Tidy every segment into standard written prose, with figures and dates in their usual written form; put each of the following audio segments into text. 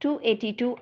282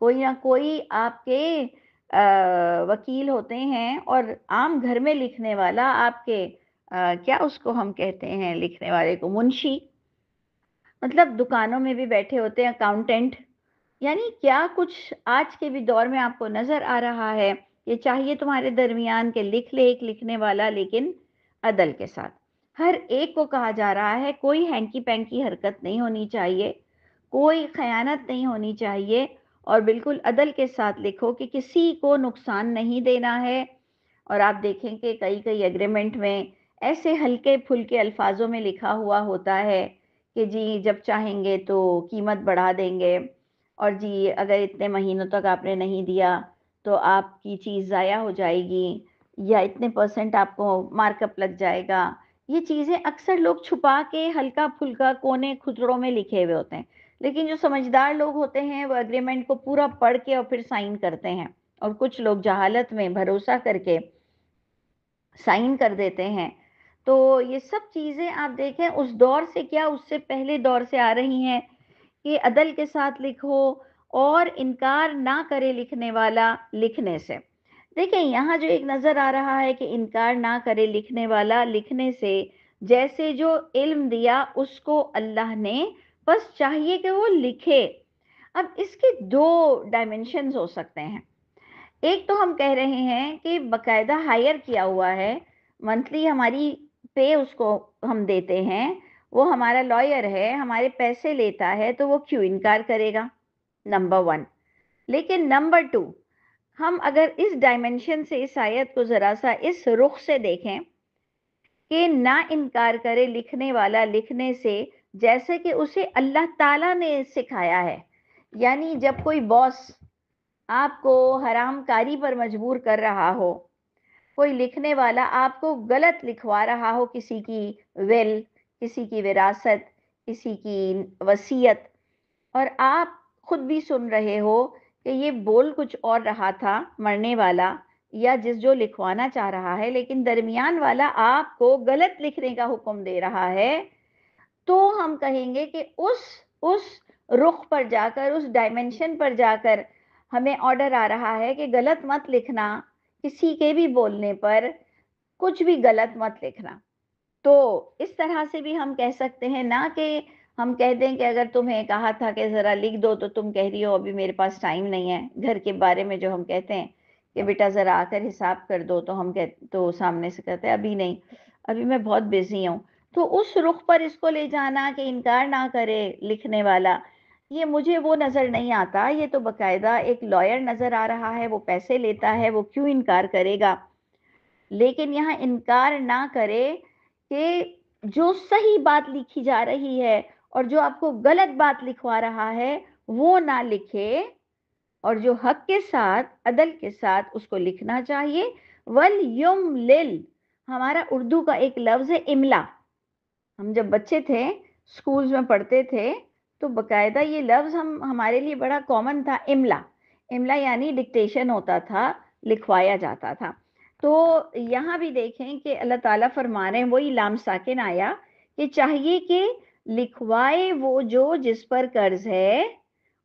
کوئی نہ کوئی آپ کے وکیل ہوتے ہیں، اور عام گھر میں لکھنے والا آپ کے کیا اس کو ہم کہتے ہیں لکھنے والے کو، منشی، مطلب دکانوں میں بھی بیٹھے ہوتے ہیں اکاؤنٹنٹ. یعنی کیا کچھ آج کے بھی دور میں آپ کو نظر آ رہا ہے. یہ چاہیے تمہارے درمیان کہ لکھ لے ایک لکھنے والا، لیکن عدل کے ساتھ. ہر ایک کو کہا جا رہا ہے کوئی ہینکی پینکی حرکت نہیں ہونی چاہیے، کوئی خیانت نہیں ہونی چاہیے، اور بالکل عدل کے ساتھ لکھو کہ کسی کو نقصان نہیں دینا ہے. اور آپ دیکھیں کہ کئی کئی ایگریمنٹ میں ایسے ہلکے پھلکے الفاظوں میں لکھا ہوا ہوتا ہے کہ جی جب چاہیں گے تو قیمت بڑھا دیں گے، اور جی اگر اتنے مہینوں تک آپ نے نہیں دیا تو آپ کی چیز ضائع ہو جائے گی، یا اتنے پرسنٹ آپ کو مارک اپ لگ جائے گا. یہ چیزیں اکثر لوگ چھپا کے ہلکا پھلکا کونے کھچڑوں میں لکھے ہوئے ہوتے ہیں، لیکن جو سمجھدار لوگ ہوتے ہیں وہ ایگریمنٹ کو پورا پڑھ کے اور پھر سائن کرتے ہیں، اور کچھ لوگ جہالت میں بھروسہ کر کے سائن کر دیتے ہیں. تو یہ سب چیزیں آپ دیکھیں اس دور سے کیا اس سے پہلے دور سے آ رہی ہیں کہ عدل کے ساتھ لکھو اور انکار نہ کرے لکھنے والا لکھنے سے. دیکھیں یہاں جو ایک نظر آ رہا ہے کہ انکار نہ کرے لکھنے والا لکھنے سے، جیسے جو علم دیا اس کو اللہ نے، بس چاہیے کہ وہ لکھے. اب اس کے دو ڈائمنشنز ہو سکتے ہیں. ایک تو ہم کہہ رہے ہیں کہ باقاعدہ ہائر کیا ہوا ہے، منتھلی ہماری پے اس کو ہم دیتے ہیں، وہ ہمارا لائر ہے، ہمارے پیسے لیتا ہے، تو وہ کیوں انکار کرے گا، نمبر ون. لیکن نمبر ٹو، ہم اگر اس ڈائمنشن سے اس آیت کو ذرا سا اس رخ سے دیکھیں کہ نہ انکار کرے لکھنے والا لکھنے سے، جیسے کہ اسے اللہ تعالیٰ نے سکھایا ہے. یعنی جب کوئی باس آپ کو حرام کاری پر مجبور کر رہا ہو، کوئی لکھنے والا آپ کو غلط لکھوا رہا ہو، کسی کی ول، کسی کی وراثت، کسی کی وصیت، اور آپ خود بھی سن رہے ہو کہ یہ بول کچھ اور رہا تھا مرنے والا، یا جس جو لکھوانا چاہ رہا ہے، لیکن درمیان والا آپ کو غلط لکھنے کا حکم دے رہا ہے، تو ہم کہیں گے کہ اس رخ پر جا کر، اس ڈائمنشن پر جا کر ہمیں آرڈر آ رہا ہے کہ غلط مت لکھنا، کسی کے بھی بولنے پر کچھ بھی غلط مت لکھنا. تو اس طرح سے بھی ہم کہہ سکتے ہیں، نہ کہ ہم کہہ دیں کہ اگر تمہیں کہا تھا کہ ذرا لکھ دو تو تم کہہ رہی ہو ابھی میرے پاس ٹائم نہیں ہے. گھر کے بارے میں جو ہم کہتے ہیں کہ بیٹا ذرا آ کر حساب کر دو، تو ہم تو سامنے سے کہتے ہیں ابھی نہیں، ابھی میں بہت بزی ہوں. تو اس رخ پر اس کو لے جانا کہ انکار نہ کرے لکھنے والا، یہ مجھے وہ نظر نہیں آتا. یہ تو باقاعدہ ایک لائر نظر آ رہا ہے، وہ پیسے لیتا ہے، وہ کیوں انکار کرے گا. لیکن یہاں انکار نہ کرے کہ جو صحیح بات لکھی جا رہی ہے اور جو آپ کو غلط بات لکھوا رہا ہے وہ نہ لکھے، اور جو حق کے ساتھ عدل کے ساتھ اس کو لکھنا چاہیے. وَلْيُمْلِلْ، ہمارا اردو کا ایک لفظ ہے املا. ہم جب بچے تھے سکولز میں پڑھتے تھے تو باقاعدہ یہ لفظ ہمارے لیے بڑا کامن تھا، املا. املا یعنی ڈکٹیشن ہوتا تھا، لکھوایا جاتا تھا. تو یہاں بھی دیکھیں کہ اللہ تعالیٰ فرما رہے ہیں، وہی لام ساکن آیا کہ چاہیے کہ لکھوائے وہ جو جس پر قرض ہے،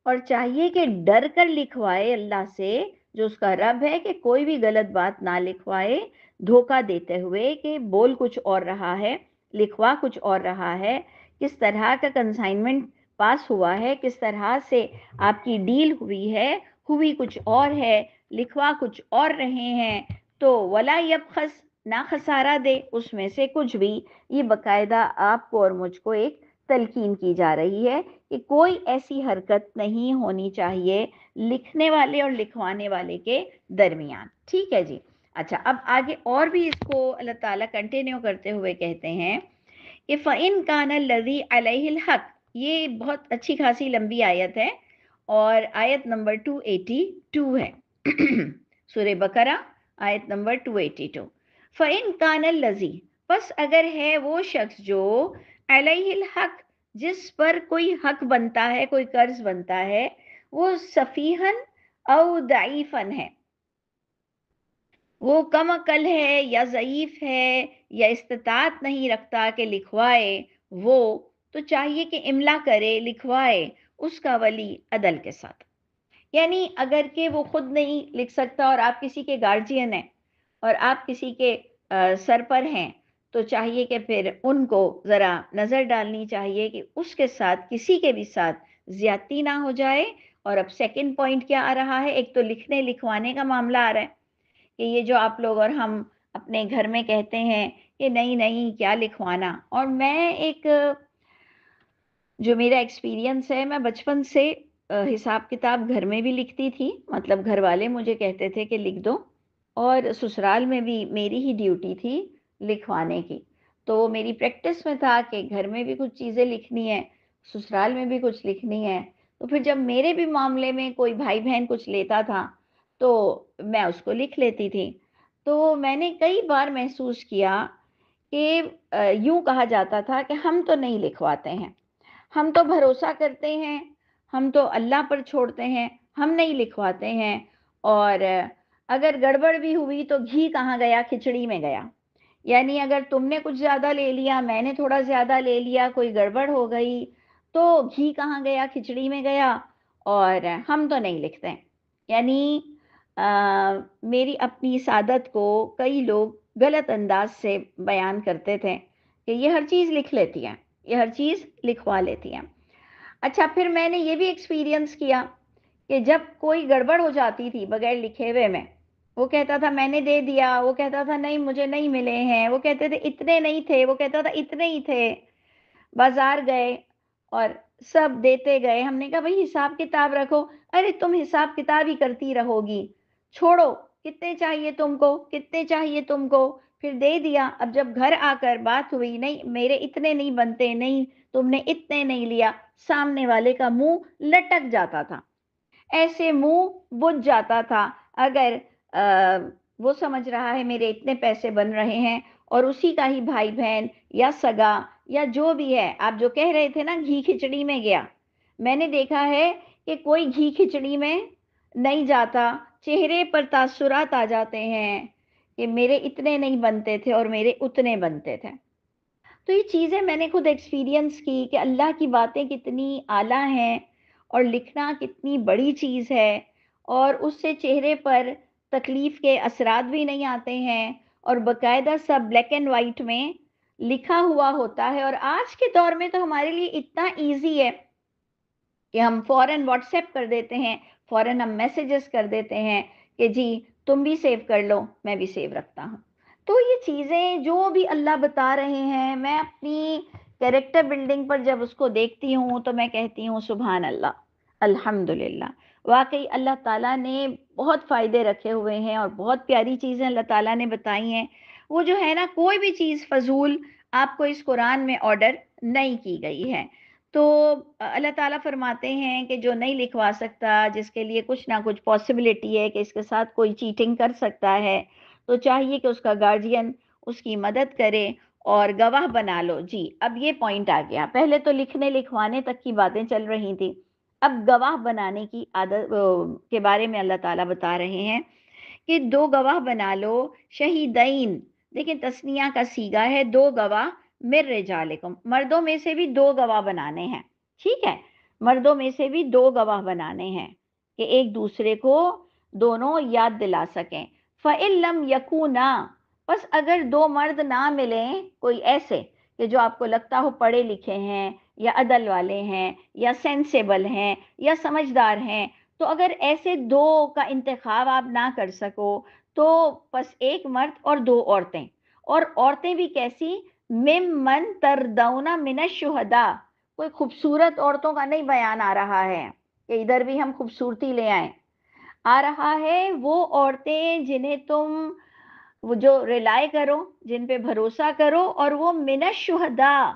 اور چاہیے کہ ڈر کر لکھوائے اللہ سے جو اس کا رب ہے، کہ کوئی بھی غلط بات نہ لکھوائے دھوکہ دیتے ہوئے کہ بول کچھ اور رہا ہے، لکھوا کچھ اور رہا ہے. کس طرح کا کنسائنمنٹ پاس ہوا ہے، کس طرح سے آپ کی ڈیل ہوئی ہے، ہوئی کچھ اور ہے، لکھوا کچھ اور رہے ہیں. تو ولا یبخس، نہ خسارہ دے اس میں سے کچھ بھی. یہ باقاعدہ آپ کو اور مجھ کو ایک تلقین کی جا رہی ہے کہ کوئی ایسی حرکت نہیں ہونی چاہیے لکھنے والے اور لکھوانے والے کے درمیان. ٹھیک ہے جی. اچھا، اب آگے اور بھی اس کو اللہ تعالیٰ کنٹینیو کرتے ہوئے کہتے ہیں کہ فَإِن كَانَ الَّذِي عَلَيْهِ الْحَقِّ. یہ بہت اچھی خاصی لمبی آیت ہے، اور آیت نمبر 282 ہے سورہ بقرہ، آیت نمبر 282. فَإِن كَانَ الَّذِي، پس اگر ہے وہ شخص جو علیہ الحق، جس پر کوئی حق بنتا ہے، کوئی قرض بنتا ہے، وہ سفیہن او ضعیفن ہے، وہ کم عقل ہے یا ضعیف ہے یا استطاعت نہیں رکھتا کہ لکھوائے، وہ تو چاہیے کہ املا کرے، لکھوائے اس کا ولی عدل کے ساتھ. یعنی اگر کہ وہ خود نہیں لکھ سکتا اور آپ کسی کے گارجین ہیں اور آپ کسی کے سر پر ہیں، تو چاہیے کہ پھر ان کو ذرا نظر ڈالنی چاہیے کہ اس کے ساتھ کسی کے بھی ساتھ زیادتی نہ ہو جائے۔ اور اب سیکنڈ پوائنٹ کیا آ رہا ہے؟ ایک تو لکھنے لکھوانے کا معاملہ آ رہا ہے کہ یہ جو آپ لوگ اور ہم اپنے گھر میں کہتے ہیں کہ نہیں نہیں کیا لکھوانا، اور میں ایک جو میرا ایکسپیرینس ہے، میں بچپن سے حساب کتاب گھر میں بھی لکھتی تھی، مطلب گھر والے مجھے کہتے تھے کہ لکھ دو، اور سسرال میں بھی میری ہی ڈیوٹی تھی لکھوانے کی۔ تو میری پریکٹس میں تھا کہ گھر میں بھی کچھ چیزیں لکھنی ہے، سسرال میں بھی کچھ لکھنی ہے۔ تو پھر جب میرے بھی معاملے میں کوئی بھائی بہن کچھ لیتا تھا تو میں اس کو لکھ لیتی تھی۔ تو میں نے کئی بار محسوس کیا کہ یوں کہا جاتا تھا کہ ہم تو نہیں لکھواتے ہیں، ہم تو بھروسہ کرتے ہیں، ہم تو اللہ پر چھوڑتے ہیں، ہم نہیں لکھواتے ہیں، اور اگر گڑبڑ بھی ہوئی تو گھی کہاں گیا، کھچڑی میں گیا۔ یعنی اگر تم نے کچھ زیادہ لے لیا، میں نے تھوڑا زیادہ لے لیا، کوئی گڑبڑ ہو گئی تو گھی کہاں گیا، کھچڑی میں گیا، اور ہم تو نہیں لکھتے۔ یعنی میری اپنی سعادت کو کئی لوگ غلط انداز سے بیان کرتے تھے کہ یہ ہر چیز لکھ لیتی ہیں، یہ ہر چیز لکھوا لیتی ہیں۔ اچھا، پھر میں نے یہ بھی ایکسپیرینس کیا کہ جب کوئی گڑبڑ ہو جاتی تھی بغیر لکھے ہوئے میں، وہ کہتا تھا میں نے دے دیا، وہ کہتا تھا نہیں مجھے نہیں ملے ہیں، وہ کہتے تھے اتنے نہیں تھے، وہ کہتا تھا اتنے ہی تھے۔ بازار گئے اور سب دیتے گئے، ہم نے کہا بھئی حساب کتاب رکھو۔ ارے تم حساب کتاب ہی کرتی رہو گی، چھوڑو، کتنے چاہیے تم کو، کتنے چاہیے تم کو، پھر دے دیا۔ اب جب گھر آ کر بات ہوئی، نہیں میرے اتنے نہیں بنتے، نہیں تم نے اتنے نہیں لیا، سامنے والے کا منہ لٹک جاتا تھا، ایسے منہ بجھ جاتا تھا۔ اگر وہ سمجھ رہا ہے میرے اتنے پیسے بن رہے ہیں، اور اسی کا ہی بھائی بہن یا سگا یا جو بھی ہے، آپ جو کہہ رہے تھے نا گھی کھچڑی میں گیا، میں نے دیکھا ہے کہ کوئی گھی کھچڑی میں نہیں جاتا، چہرے پر تاثرات آ جاتے ہیں کہ میرے اتنے نہیں بنتے تھے اور میرے اتنے بنتے تھے۔ تو یہ چیزیں میں نے خود ایکسپیرینس کی کہ اللہ کی باتیں کتنی اعلیٰ ہیں، اور لکھنا کتنی بڑی چیز ہے، اور اس سے چہرے پر تکلیف کے اثرات بھی نہیں آتے ہیں، اور باقاعدہ سب بلیک اینڈ وائٹ میں لکھا ہوا ہوتا ہے۔ اور آج کے دور میں تو ہمارے لیے اتنا ایزی ہے کہ ہم فوراً واٹس ایپ کر دیتے ہیں، فوراً ہم میسیجز کر دیتے ہیں کہ جی تم بھی سیو کر لو، میں بھی سیو رکھتا ہوں۔ تو یہ چیزیں جو بھی اللہ بتا رہے ہیں، میں اپنی کیریکٹر بلڈنگ پر جب اس کو دیکھتی ہوں تو میں کہتی ہوں سبحان اللہ، الحمدللہ۔ واقعی اللہ تعالیٰ نے بہت فائدے رکھے ہوئے ہیں، اور بہت پیاری چیزیں اللہ تعالیٰ نے بتائی ہیں۔ وہ جو ہے نا، کوئی بھی چیز فضول آپ کو اس قرآن میں آرڈر نہیں کی گئی ہے۔ تو اللہ تعالیٰ فرماتے ہیں کہ جو نہیں لکھوا سکتا، جس کے لیے کچھ نہ کچھ پاسبلٹی ہے کہ اس کے ساتھ کوئی چیٹنگ کر سکتا ہے، تو چاہیے کہ اس کا گارجین اس کی مدد کرے اور گواہ بنا لو۔ جی اب یہ پوائنٹ آ گیا، پہلے تو لکھنے لکھوانے تک کی باتیں چل رہی تھی، اب گواہ بنانے کی عادت کے بارے میں اللہ تعالیٰ بتا رہے ہیں کہ دو گواہ بنا لو، شہیدین، دیکھیں تسنیہ کا صیغہ ہے، دو گواہ، من رجالکم، مردوں میں سے بھی دو گواہ بنانے ہیں، ٹھیک ہے، مردوں میں سے بھی دو گواہ بنانے ہیں کہ ایک دوسرے کو دونوں یاد دلا سکیں۔ فَإِن لَمْ يَكُونَا، بس اگر دو مرد نہ ملیں، کوئی ایسے کہ جو آپ کو لگتا ہو پڑھے لکھے ہیں یا عدل والے ہیں یا سینسیبل ہیں یا سمجھدار ہیں، تو اگر ایسے دو کا انتخاب آپ نہ کر سکو تو بس ایک مرد اور دو عورتیں، اور عورتیں بھی کیسی؟ ممن تردون من الشہداء، کوئی خوبصورت عورتوں کا نہیں بیان آ رہا ہے کہ ادھر بھی ہم خوبصورتی لے آئیں، آ رہا ہے وہ عورتیں جنہیں تم وہ جو ریلائے کرو، جن پہ بھروسہ کرو، اور وہ من الشہداء،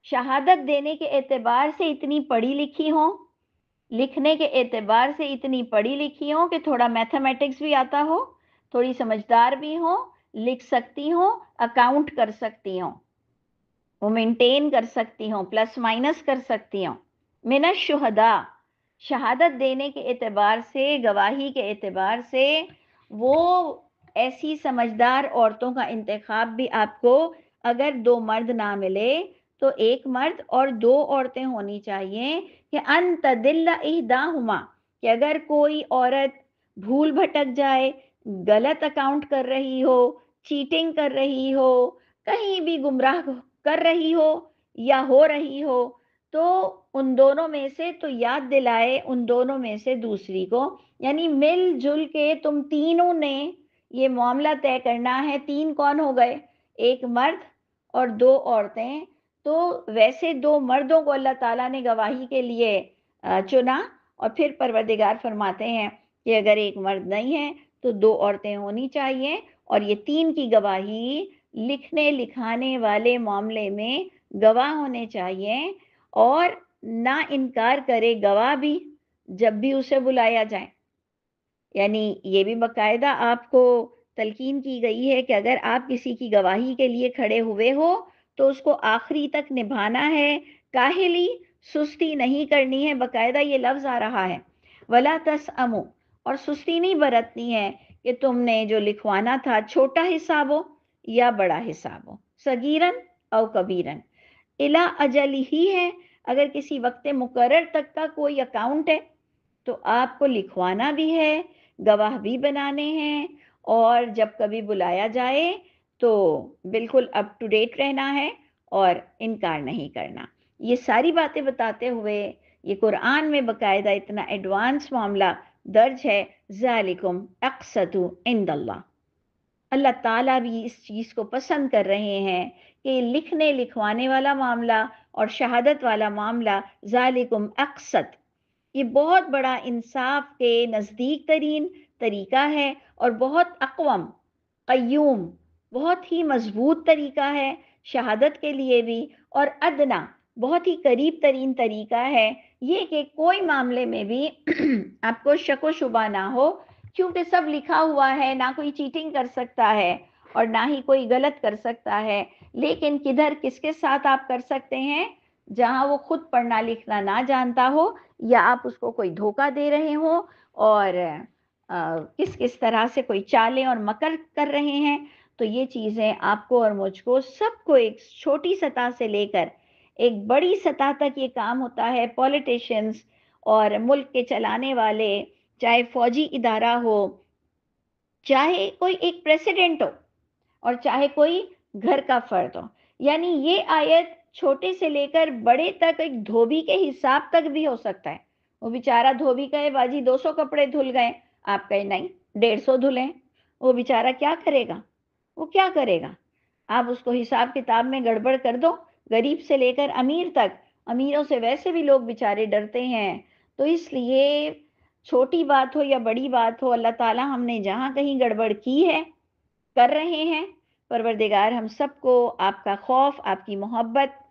شہادت دینے کے اعتبار سے اتنی پڑھی لکھی ہوں، لکھنے کے اعتبار سے اتنی پڑھی لکھی ہوں کہ تھوڑا میتھمیٹکس بھی آتا ہو، تھوڑی سمجھدار بھی ہوں، لکھ سکتی ہوں، اکاؤنٹ کر سکتی ہوں، وہ مینٹین کر سکتی ہوں، پلس مائنس کر سکتی ہوں۔ من الشہداء، شہادت دینے کے اعتبار سے، گواہی کے اعتبار سے، وہ ایسی سمجھدار عورتوں کا انتخاب بھی آپ کو، اگر دو مرد نہ ملے تو ایک مرد اور دو عورتیں ہونی چاہیے کہ ان تدل احداہما، کہ اگر کوئی عورت بھول بھٹک جائے، غلط اکاؤنٹ کر رہی ہو، چیٹنگ کر رہی ہو، کہیں بھی گمراہ کر رہی ہو یا ہو رہی ہو، تو ان دونوں میں سے تو یاد دلائے ان دونوں میں سے دوسری کو، یعنی مل جل کے تم تینوں نے یہ معاملہ طے کرنا ہے۔ تین کون ہو گئے؟ ایک مرد اور دو عورتیں۔ تو ویسے دو مردوں کو اللہ تعالیٰ نے گواہی کے لیے چنا، اور پھر پروردگار فرماتے ہیں کہ اگر ایک مرد نہیں ہے تو دو عورتیں ہونی چاہیے، اور یہ تین کی گواہی لکھنے لکھانے والے معاملے میں گواہ ہونے چاہیے، اور نہ انکار کرے گواہ بھی جب بھی اسے بلایا جائے۔ یعنی یہ بھی باقاعدہ آپ کو تلقین کی گئی ہے کہ اگر آپ کسی کی گواہی کے لیے کھڑے ہوئے ہو تو اس کو آخری تک نبھانا ہے، کاہلی سستی نہیں کرنی ہے۔ باقاعدہ یہ لفظ آ رہا ہے وَلَا تَسْأَمُوا، اور سستی نہیں برتنی ہے کہ تم نے جو لکھوانا تھا چھوٹا حساب ہو یا بڑا حساب ہو، صغیرن او کبیرن، الا اجل ہی ہے۔ اگر کسی وقت مقرر تک کا کوئی اکاؤنٹ ہے تو آپ کو لکھوانا بھی ہے، گواہ بھی بنانے ہیں، اور جب کبھی بلایا جائے تو بالکل اپ ٹو ڈیٹ رہنا ہے اور انکار نہیں کرنا۔ یہ ساری باتیں بتاتے ہوئے یہ قرآن میں باقاعدہ اتنا ایڈوانس معاملہ درج ہے، ذالکم اقسط عند اللہ۔ اللہ تعالیٰ بھی اس چیز کو پسند کر رہے ہیں کہ لکھنے لکھوانے والا معاملہ اور شہادت والا معاملہ ذالکم اقسط، یہ بہت بڑا انصاف کے نزدیک ترین طریقہ ہے، اور بہت اقوم، قیوم، بہت ہی مضبوط طریقہ ہے شہادت کے لیے بھی، اور ادنا، بہت ہی قریب ترین طریقہ ہے یہ کہ کوئی معاملے میں بھی آپ کو شک و شبہ نہ ہو، کیونکہ سب لکھا ہوا ہے، نہ کوئی چیٹنگ کر سکتا ہے اور نہ ہی کوئی غلط کر سکتا ہے۔ لیکن کدھر کس کے ساتھ آپ کر سکتے ہیں؟ جہاں وہ خود پڑھنا لکھنا نہ جانتا ہو، یا آپ اس کو کوئی دھوکہ دے رہے ہوں، اور کس کس طرح سے کوئی چالیں اور مکر کر رہے ہیں۔ تو یہ چیزیں آپ کو اور مجھ کو سب کو ایک چھوٹی سطح سے لے کر ایک بڑی سطح تک یہ کام ہوتا ہے۔ پولیٹیشنز اور ملک کے چلانے والے، چاہے فوجی ادارہ ہو، چاہے کوئی ایک پریسیڈنٹ ہو، اور چاہے کوئی گھر کا فرد ہو، یعنی یہ آیت چھوٹے سے لے کر بڑے تک ایک دھوبی کے حساب تک بھی ہو سکتا ہے۔ وہ بیچارہ دھوبی کہے باجی 200 کپڑے دھل گئے، آپ کہے نہیں 150 دھلیں، وہ بیچارہ کیا کرے گا؟ وہ کیا کرے گا؟ آپ اس کو حساب کتاب میں گڑبڑ کر دو، غریب سے لے کر امیر تک، امیروں سے ویسے بھی لوگ بیچارے ڈرتے ہیں۔ تو اس لیے چھوٹی بات ہو یا بڑی بات ہو، اللہ تعالیٰ ہم نے جہاں کہیں گڑبڑ کی ہے، کر رہے ہیں، پروردگار ہم سب کو آپ کا خوف، آپ کی محبت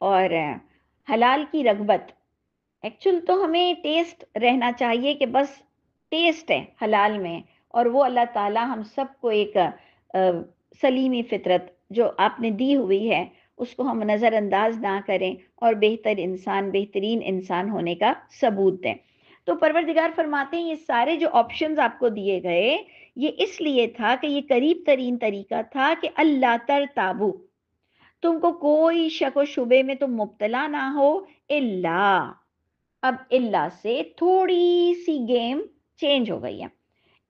اور حلال کی رغبت، ایکچول تو ہمیں ٹیسٹ رہنا چاہیے کہ بس ٹیسٹ ہے حلال میں، اور وہ اللہ تعالیٰ ہم سب کو ایک سلیمی فطرت جو آپ نے دی ہوئی ہے اس کو ہم نظر انداز نہ کریں، اور بہتر انسان، بہترین انسان ہونے کا ثبوت دیں۔ تو پروردگار فرماتے ہیں یہ سارے جو آپشنز آپ کو دیے گئے یہ اس لیے تھا کہ یہ قریب ترین طریقہ تھا کہ اللہ ترتابو، تم کو کوئی شک و شبے میں تم مبتلا نہ ہو۔ اللہ، اب اللہ سے تھوڑی سی گیم چینج ہو گئی ہے۔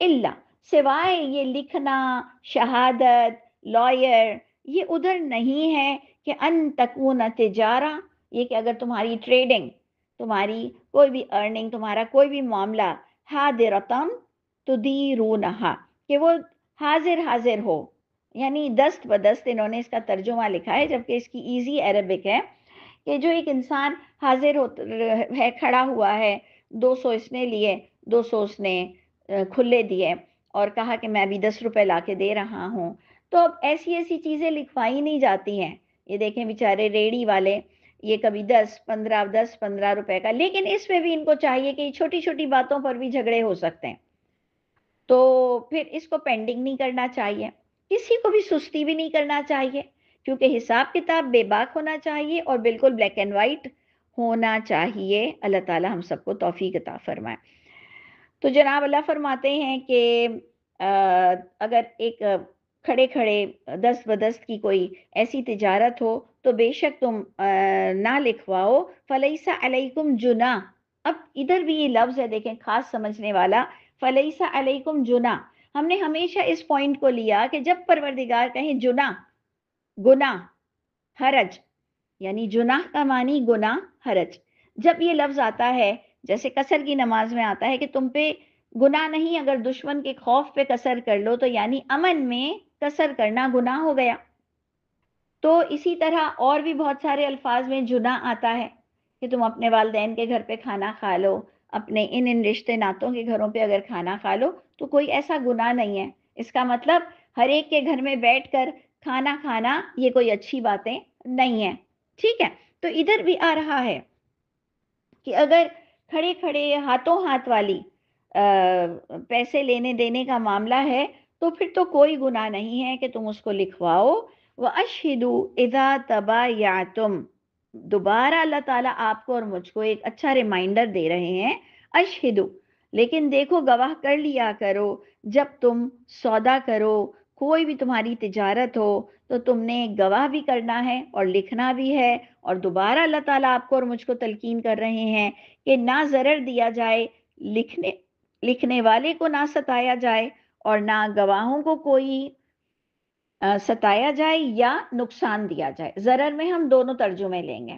اللہ، سوائے یہ لکھنا، شہادت، لائر، یہ ادھر نہیں ہے کہ ان تکون تجارہ، یہ کہ اگر تمہاری ٹریڈنگ، تمہاری کوئی بھی ارننگ، تمہارا کوئی بھی معاملہ حاضرتن تدیرونہا، کہ وہ حاضر حاضر ہو، یعنی دست بدست انہوں نے اس کا ترجمہ لکھا ہے، جبکہ اس کی ایزی عربک ہے کہ جو ایک انسان حاضر ہے، کھڑا ہوا ہے، 200 اس نے لیے، 200 اس نے کھلے دیے، اور کہا کہ میں بھی 10 روپے لا کے دے رہا ہوں، تو اب ایسی ایسی چیزیں لکھوائی نہیں جاتی ہیں۔ یہ دیکھیں بیچارے ریڑی والے، یہ کبھی 10 15 روپے کا، لیکن اس میں بھی ان کو چاہیے کہ چھوٹی چھوٹی باتوں پر بھی جھگڑے ہو سکتے ہیں، تو پھر اس کو پینڈنگ نہیں کرنا چاہیے، کسی کو بھی سستی بھی نہیں کرنا چاہیے، کیونکہ حساب کتاب بے باک ہونا چاہیے اور بالکل بلیک اینڈ وائٹ ہونا چاہیے۔ اللہ تعالی ہم سب کو توفیق عطا فرمائے۔ تو جناب اللہ فرماتے ہیں کہ اگر ایک کھڑے کھڑے دست بدست کی کوئی ایسی تجارت ہو تو بے شک تم نہ لکھواؤ، فلیسا علیکم جناح، اب ادھر بھی یہ لفظ ہے، دیکھیں خاص سمجھنے والا، فلیسا علیکم جناح، ہم نے ہمیشہ اس پوائنٹ کو لیا کہ جب پروردگار کہیں جناح، گناہ، حرج، یعنی جناح کا معنی گناہ، حرج، جب یہ لفظ آتا ہے جیسے قصر کی نماز میں آتا ہے کہ تم پہ گناہ نہیں، اگر دشمن کے خوف پہ قصر کر لو تو یعنی امن میں قصر کرنا گناہ ہو گیا. تو اسی طرح اور بھی بہت سارے الفاظ میں جناح آتا ہے کہ تم اپنے والدین کے گھر پہ کھانا کھا لو، اپنے ان رشتے ناتوں کے گھروں پہ اگر کھانا کھا لو تو کوئی ایسا گناہ نہیں ہے. اس کا مطلب ہر ایک کے گھر میں بیٹھ کر کھانا کھانا یہ کوئی اچھی باتیں نہیں ہے. ٹھیک ہے، تو ادھر بھی آ رہا ہے کہ اگر کھڑے کھڑے ہاتھوں ہاتھ والی پیسے لینے دینے کا معاملہ ہے تو پھر تو کوئی گناہ نہیں ہے کہ تم اس کو لکھواؤ. وَأَشْهِدُوا إِذَا تَبَايَعْتُمْ، دوبارہ اللہ تعالیٰ آپ کو اور مجھ کو ایک اچھا ریمائنڈر دے رہے ہیں، اشہدو، لیکن دیکھو گواہ کر لیا کرو جب تم سودا کرو، کوئی بھی تمہاری تجارت ہو تو تم نے گواہ بھی کرنا ہے اور لکھنا بھی ہے. اور دوبارہ اللہ تعالیٰ آپ کو اور مجھ کو تلقین کر رہے ہیں کہ نہ ضرر دیا جائے، لکھنے والے کو نہ ستایا جائے اور نہ گواہوں کو کوئی ستایا جائے یا نقصان دیا جائے. ضرر میں ہم دونوں ترجمے لیں گے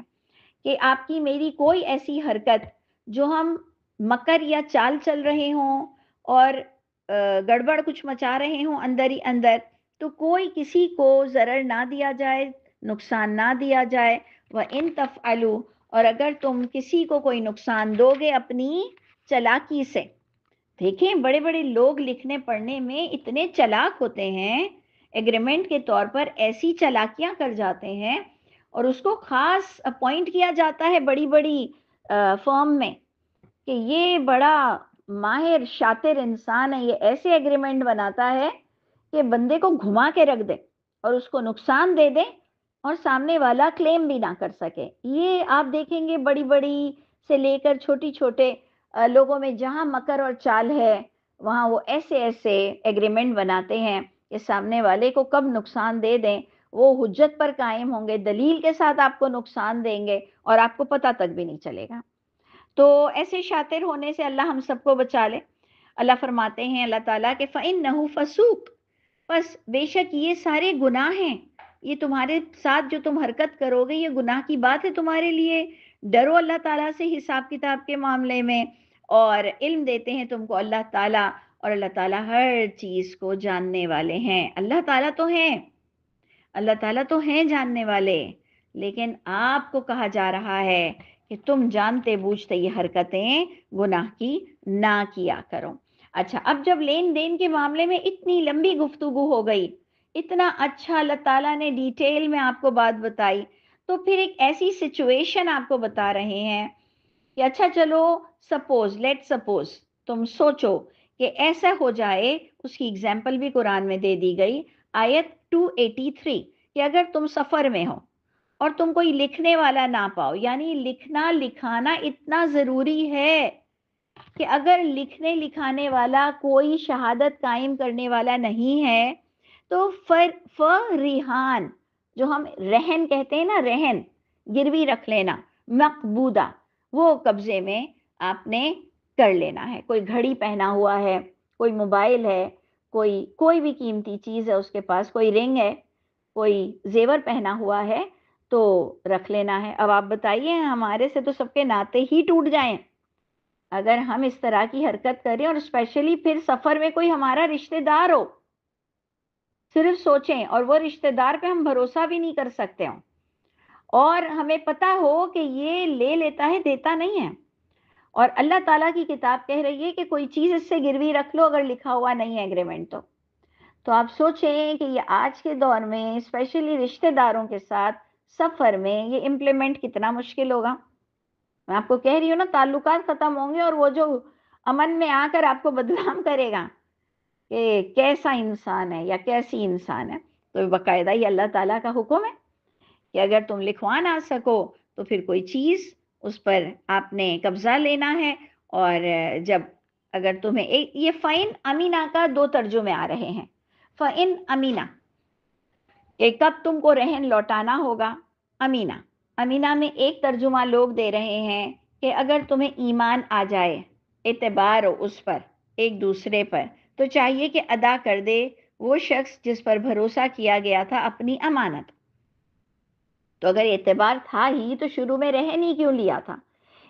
کہ آپ کی میری کوئی ایسی حرکت جو ہم مکر یا چال چل رہے ہوں اور گڑبڑ کچھ مچا رہے ہوں اندر ہی اندر، تو کوئی کسی کو ضرر نہ دیا جائے، نقصان نہ دیا جائے. وَإِن تَفْعَلُوا، اور اگر تم کسی کو کوئی نقصان دو گے اپنی چالاکی سے. دیکھیں بڑے بڑے لوگ لکھنے پڑھنے میں اتنے چلاک ہوتے ہیں، ایگریمنٹ کے طور پر ایسی چالاکیاں کر جاتے ہیں اور اس کو خاص اپوائنٹ کیا جاتا ہے بڑی بڑی فرم میں کہ یہ بڑا ماہر شاطر انسان ہے، یہ ایسے ایگریمنٹ بناتا ہے کہ بندے کو گھما کے رکھ دے اور اس کو نقصان دے دے اور سامنے والا کلیم بھی نہ کر سکے. یہ آپ دیکھیں گے بڑی بڑی سے لے کر چھوٹی چھوٹے لوگوں میں جہاں مکر اور چال ہے وہاں وہ ایسے ایسے ایگریمنٹ بناتے ہیں کہ سامنے والے کو کب نقصان دے دیں. وہ حجت پر قائم ہوں گے، دلیل کے ساتھ آپ کو نقصان دیں گے اور آپ کو پتہ تک بھی نہیں چلے گا. تو ایسے شاطر ہونے سے اللہ ہم سب کو بچا لے. اللہ فرماتے ہیں اللہ تعالیٰ کہ فَإِنَّهُ فَسُوق، بس بے شک یہ سارے گناہ ہیں، یہ تمہارے ساتھ جو تم حرکت کرو گے یہ گناہ کی بات ہے تمہارے لیے. ڈرو اللہ تعالیٰ سے حساب کتاب کے معاملے میں، اور علم دیتے ہیں تم کو اللہ تعالیٰ، اور اللہ تعالیٰ ہر چیز کو جاننے والے ہیں. اللہ تعالیٰ تو ہیں، اللہ تعالیٰ تو ہیں جاننے والے، لیکن آپ کو کہا جا رہا ہے کہ تم جانتے بوجھتے یہ حرکتیں گناہ کی نہ کیا کرو. اچھا، اب جب لین دین کے معاملے میں اتنی لمبی گفتگو ہو گئی، اتنا اچھا اللہ تعالیٰ نے ڈیٹیل میں آپ کو بات بتائی، تو پھر ایک ایسی سچویشن آپ کو بتا رہے ہیں کہ اچھا چلو سپوز، لیٹ سپوز، تم سوچو کہ ایسا ہو جائے. اس کی اگزامپل بھی قرآن میں دے دی گئی، آیت 283، کہ اگر تم سفر میں ہو اور تم کوئی لکھنے والا نہ پاؤ، یعنی لکھنا لکھانا اتنا ضروری ہے کہ اگر لکھنے لکھانے والا کوئی شہادت قائم کرنے والا نہیں ہے تو ریحان، جو ہم رہن کہتے ہیں نا، رہن گروی رکھ لینا، مقبوضہ، وہ قبضے میں آپ نے کر لینا ہے. کوئی گھڑی پہنا ہوا ہے، کوئی موبائل ہے، کوئی بھی قیمتی چیز ہے اس کے پاس، کوئی رنگ ہے، کوئی زیور پہنا ہوا ہے تو رکھ لینا ہے. اب آپ بتائیے ہمارے سے تو سب کے ناطے ہی ٹوٹ جائیں اگر ہم اس طرح کی حرکت کریں، اور اسپیشلی پھر سفر میں کوئی ہمارا رشتہ دار ہو. صرف سوچیں، اور وہ رشتہ دار پہ ہم بھروسہ بھی نہیں کر سکتے ہوں، اور ہمیں پتا ہو کہ یہ لے لیتا ہے، دیتا نہیں ہے، اور اللہ تعالیٰ کی کتاب کہہ رہی ہے کہ کوئی چیز اس سے گروی رکھ لو اگر لکھا ہوا نہیں ہے ایگریمنٹ تو آپ سوچیں کہ یہ آج کے دور میں اسپیشلی رشتہ داروں کے ساتھ سفر میں یہ امپلیمنٹ کتنا مشکل ہوگا. میں آپ کو کہہ رہی ہوں نا، تعلقات ختم ہوں گے، اور وہ جو امن میں آ کر آپ کو بدنام کرے گا کہ کیسا انسان ہے یا کیسی انسان ہے، تو باقاعدہ یہ اللہ تعالیٰ کا حکم ہے کہ اگر تم لکھوا نہ سکو تو پھر کوئی چیز اس پر آپ نے قبضہ لینا ہے. اور جب اگر تمہیں یہ فَإِنْ أَمِنَا کا دو ترجمے آ رہے ہیں. فَإِنْ أَمِنَا کہ کب تم کو رہن لوٹانا ہوگا. امینہ، امینہ میں ایک ترجمہ لوگ دے رہے ہیں کہ اگر تمہیں ایمان آ جائے، اعتبار ہو اس پر ایک دوسرے پر، تو چاہیے کہ ادا کر دے وہ شخص جس پر بھروسہ کیا گیا تھا اپنی امانت۔ تو اگر اعتبار تھا ہی تو شروع میں رہن ہی کیوں لیا تھا؟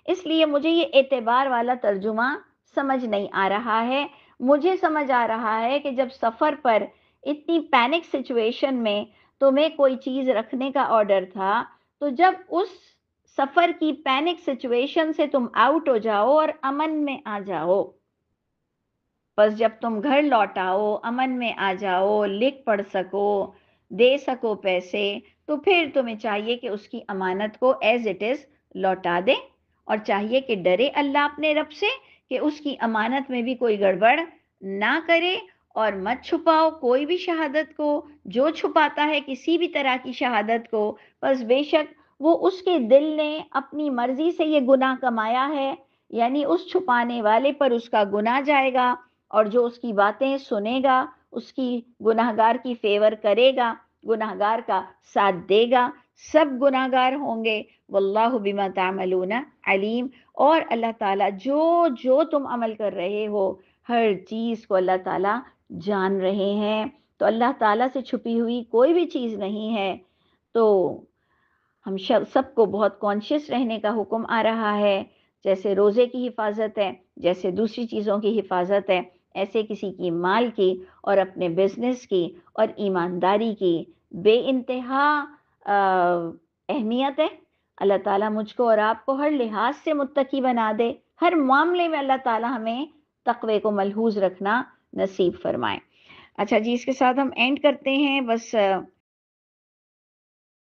اس لیے مجھے یہ اعتبار والا ترجمہ سمجھ نہیں آ رہا ہے۔ مجھے سمجھ آ رہا ہے کہ جب سفر پر اتنی پینک سچویشن میں تمہیں کوئی چیز رکھنے کا آرڈر تھا، تو جب اس سفر کی پینک سچویشن سے تم آؤٹ ہو جاؤ اور امن میں آ جاؤ، بس جب تم گھر لوٹ آؤ، امن میں آ جاؤ، لکھ پڑھ سکو، دے سکو پیسے، تو پھر تمہیں چاہیے کہ اس کی امانت کو ایز اٹ از لوٹا دے، اور چاہیے کہ ڈرے اللہ اپنے رب سے کہ اس کی امانت میں بھی کوئی گڑبڑ نہ کرے، اور مت چھپاؤ کوئی بھی شہادت کو۔ جو چھپاتا ہے کسی بھی طرح کی شہادت کو، بس بے شک وہ اس کے دل نے اپنی مرضی سے یہ گناہ کمایا ہے، یعنی اس چھپانے والے پر اس کا گناہ جائے گا، اور جو اس کی باتیں سنے گا اس کی گناہگار کی فیور کرے گا، گناہگار کا ساتھ دے گا، سب گناہگار ہوں گے۔ واللہ بما تعملون علیم، اور اللہ تعالیٰ جو تم عمل کر رہے ہو ہر چیز کو اللہ تعالیٰ جان رہے ہیں۔ تو اللہ تعالیٰ سے چھپی ہوئی کوئی بھی چیز نہیں ہے۔ تو ہم سب کو بہت کانشیس رہنے کا حکم آ رہا ہے، جیسے روزے کی حفاظت ہے، جیسے دوسری چیزوں کی حفاظت ہے، ایسے کسی کی مال کی اور اپنے بزنس کی اور ایمانداری کی بے انتہا اہمیت ہے۔ اللہ تعالیٰ مجھ کو اور آپ کو ہر لحاظ سے متقی بنا دے، ہر معاملے میں اللہ تعالیٰ ہمیں تقوی کو ملحوظ رکھنا نصیب فرمائے۔ اچھا جی، اس کے ساتھ ہم اینڈ کرتے ہیں۔ بس